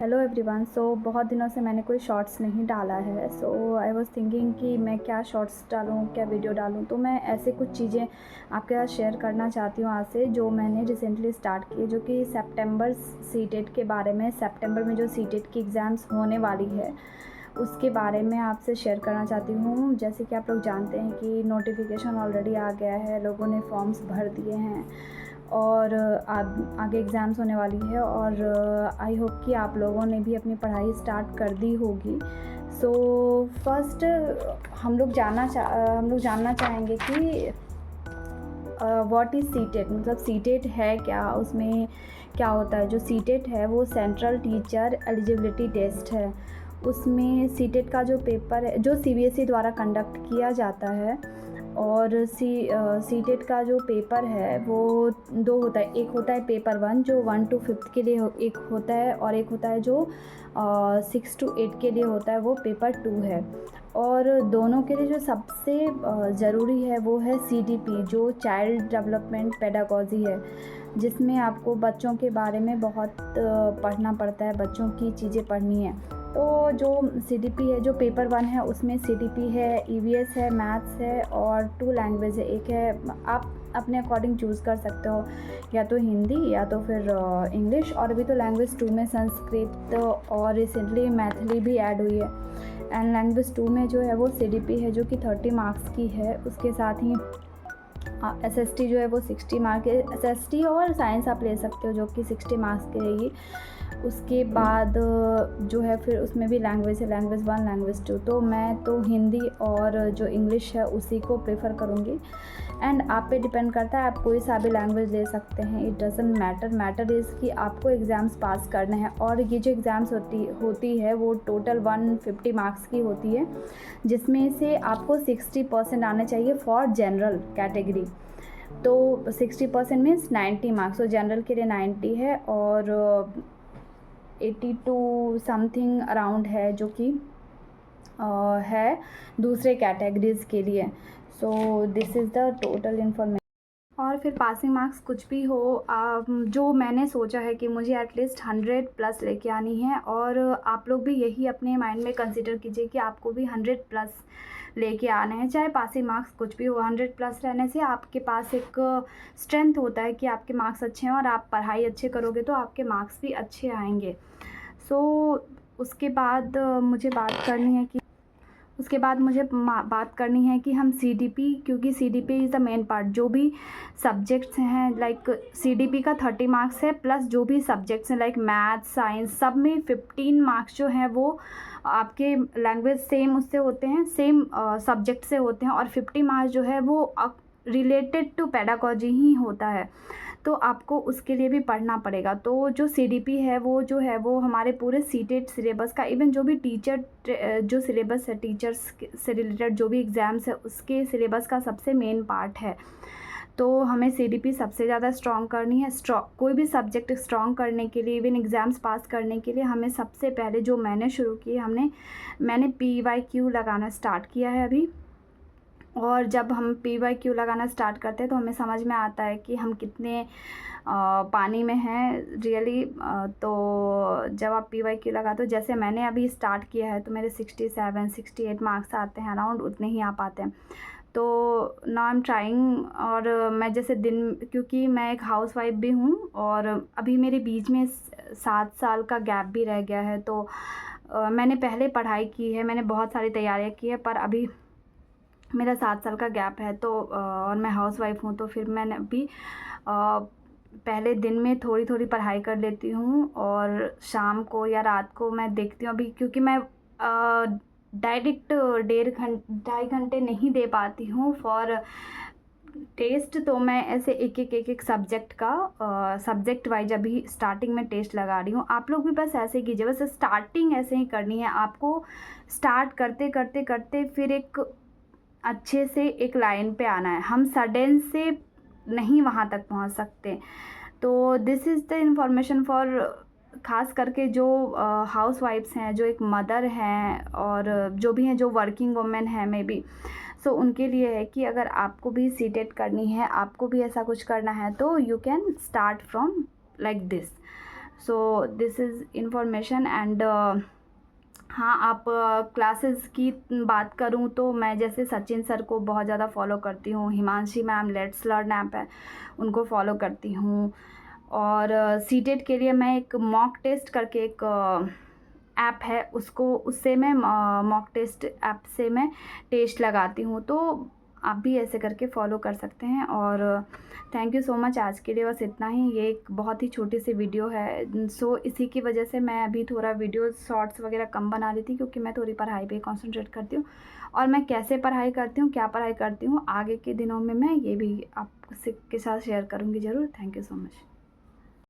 Hello everyone. बहुत दिनों से मैंने कोई शॉर्ट्स नहीं डाला है। आई वाज थिंकिंग कि मैं क्या शॉर्ट्स डालूँ, क्या वीडियो डालूँ। तो मैं ऐसे कुछ चीज़ें आपके साथ शेयर करना चाहती हूँ आज से, जो मैंने रिसेंटली स्टार्ट की, जो कि सितंबर सीटेट के बारे में, सितंबर में जो सीटेट की एग्ज़ाम्स होने वाली है उसके बारे में आपसे शेयर करना चाहती हूँ। जैसे कि आप लोग जानते हैं कि नोटिफिकेशन ऑलरेडी आ गया है, लोगों ने फॉर्म्स भर दिए हैं और आगे एग्ज़ाम्स होने वाली है और आई होप कि आप लोगों ने भी अपनी पढ़ाई स्टार्ट कर दी होगी। फर्स्ट हम लोग जानना चाहेंगे कि व्हाट इज़ सीटेट, मतलब सीटेट है क्या, उसमें क्या होता है। जो सीटेट है वो सेंट्रल टीचर एलिजिबिलिटी टेस्ट है। उसमें सीटेट का जो पेपर है, जो सीबीएसई द्वारा कंडक्ट किया जाता है, और सीटेट का जो पेपर है वो दो होता है। एक होता है पेपर 1 जो 1 to 5 के लिए एक होता है, और एक होता है जो 6 to 8 के लिए होता है, वो पेपर 2 है। और दोनों के लिए जो सबसे ज़रूरी है वो है सीडीपी, जो चाइल्ड डेवलपमेंट पेडागोजी है, जिसमें आपको बच्चों के बारे में बहुत पढ़ना पड़ता है, बच्चों की चीज़ें पढ़नी है। तो जो सीडीपी है, जो पेपर 1 है, उसमें सीडीपी है, ईवीएस है, मैथ्स है और 2 लैंग्वेज है। एक है, आप अपने अकॉर्डिंग चूज़ कर सकते हो, या तो हिंदी या तो फिर इंग्लिश। और अभी तो लैंग्वेज 2 में संस्कृत और रिसेंटली मैथिली भी ऐड हुई है। एंड लैंग्वेज 2 में जो है वो सीडीपी है, जो कि 30 मार्क्स की है। उसके साथ ही एसएसटी जो है वो 60 मार्क है। एसएसटी और साइंस आप ले सकते हो, जो कि 60 मार्क्स की रहेगी। उसके बाद जो है फिर उसमें भी लैंग्वेज है, लैंग्वेज 1, लैंग्वेज 2। तो मैं तो हिंदी और जो इंग्लिश है उसी को प्रेफर करूँगी। एंड आप पे डिपेंड करता है, आप कोई सा भी लैंग्वेज ले सकते हैं, इट डजंट मैटर इज़ कि आपको एग्ज़ाम्स पास करने हैं। और ये जो एग्ज़ाम्स होती है वो टोटल 150 मार्क्स की होती है, जिसमें से आपको 60% आने चाहिए फॉर जनरल कैटेगरी। तो 60% मीन्स 90 मार्क्स। तो जनरल के लिए 90 है और 82 समथिंग अराउंड है, जो कि है दूसरे कैटेगरीज़ के लिए। This is the total information. और फिर पासिंग मार्क्स कुछ भी हो, जो मैंने सोचा है कि मुझे एटलीस्ट 100 प्लस लेके आनी है। और आप लोग भी यही अपने माइंड में कंसिडर कीजिए कि आपको भी 100 प्लस लेके आने हैं, चाहे पासिंग मार्क्स कुछ भी हो। 100 प्लस रहने से आपके पास एक स्ट्रेंथ होता है कि आपके मार्क्स अच्छे हैं, और आप पढ़ाई अच्छे करोगे तो आपके मार्क्स भी अच्छे आएंगे। उसके बाद मुझे बात करनी है कि हम सीडीपी, क्योंकि CDP is the main part. जो भी सब्जेक्ट्स हैं, लाइक सीडीपी का 30 मार्क्स है, प्लस जो भी सब्जेक्ट्स हैं लाइक मैथ, साइंस, सब में 15 मार्क्स जो हैं वो आपके लैंग्वेज सेम उससे होते हैं, सेम सब्जेक्ट से होते हैं। और 50 मार्क्स जो है वो रिलेटेड टू पेडागोजी ही होता है, तो आपको उसके लिए भी पढ़ना पड़ेगा। तो जो सीडीपी है वो हमारे पूरे सीटेट सिलेबस का, इवन जो भी जो सिलेबस है, टीचर्स से रिलेटेड जो भी एग्ज़ाम्स है उसके सिलेबस का सबसे मेन पार्ट है। तो हमें सीडीपी सबसे ज़्यादा स्ट्रॉन्ग करनी है। कोई भी सब्जेक्ट स्ट्रॉन्ग करने के लिए, इवन एग्ज़ाम्स पास करने के लिए, हमें सबसे पहले जो मैंने शुरू की, मैंने PYQ लगाना स्टार्ट किया है अभी। और जब हम PYQ लगाना स्टार्ट करते हैं तो हमें समझ में आता है कि हम कितने पानी में हैं रियली। तो जब आप PYQ लगाते हो, जैसे मैंने अभी स्टार्ट किया है, तो मेरे 67 68 मार्क्स आते हैं, अराउंड उतने ही आ पाते हैं। तो नाउ आई एम ट्राइंग। और मैं जैसे क्योंकि मैं एक हाउसवाइफ भी हूँ, और अभी मेरे बीच में 7 साल का गैप भी रह गया है। तो मैंने पहले पढ़ाई की है, मैंने बहुत सारी तैयारियाँ की है, पर अभी मेरा 7 साल का गैप है। तो और मैं हाउसवाइफ हूँ, तो फिर मैंने अभी पहले दिन में थोड़ी थोड़ी पढ़ाई कर लेती हूँ, और शाम को या रात को मैं देखती हूँ अभी, क्योंकि मैं डायरेक्ट 1.5 घंटे नहीं दे पाती हूँ फॉर टेस्ट। तो मैं ऐसे एक सब्जेक्ट का सब्जेक्ट वाइज अभी स्टार्टिंग में टेस्ट लगा रही हूँ। आप लोग भी बस ऐसे कीजिए, बस स्टार्टिंग ऐसे ही करनी है आपको। स्टार्ट करते करते करते फिर एक अच्छे से एक लाइन पे आना है, हम सडन से नहीं वहाँ तक पहुँच सकते। तो this is the information for ख़ास करके जो हाउस वाइफ्स हैं, जो एक मदर हैं, और जो भी हैं जो वर्किंग वुमेन हैं मे बी। सो उनके लिए है कि अगर आपको भी सीटेट करनी है, आपको भी ऐसा कुछ करना है, तो you can start from like this. So this is information and हाँ, आप क्लासेस की बात करूँ तो मैं जैसे सचिन सर को बहुत ज़्यादा फॉलो करती हूँ, Himanshi ma'am let's learn app है उनको फॉलो करती हूँ, और सीटेट के लिए मैं एक मॉक टेस्ट करके एक ऐप है उससे मैं मॉक टेस्ट ऐप से मैं टेस्ट लगाती हूँ, तो आप भी ऐसे करके फॉलो कर सकते हैं। और थैंक यू सो मच, आज के लिए बस इतना ही। ये एक बहुत ही छोटी सी वीडियो है, सो इसी की वजह से मैं अभी थोड़ा वीडियो शॉर्ट्स वगैरह कम बना रही थी, क्योंकि मैं थोड़ी पढ़ाई पे कंसंट्रेट करती हूँ, और मैं कैसे पढ़ाई करती हूँ, क्या पढ़ाई करती हूँ, आगे के दिनों में मैं ये भी आपके साथ शेयर करूँगी ज़रूर। Thank you so much.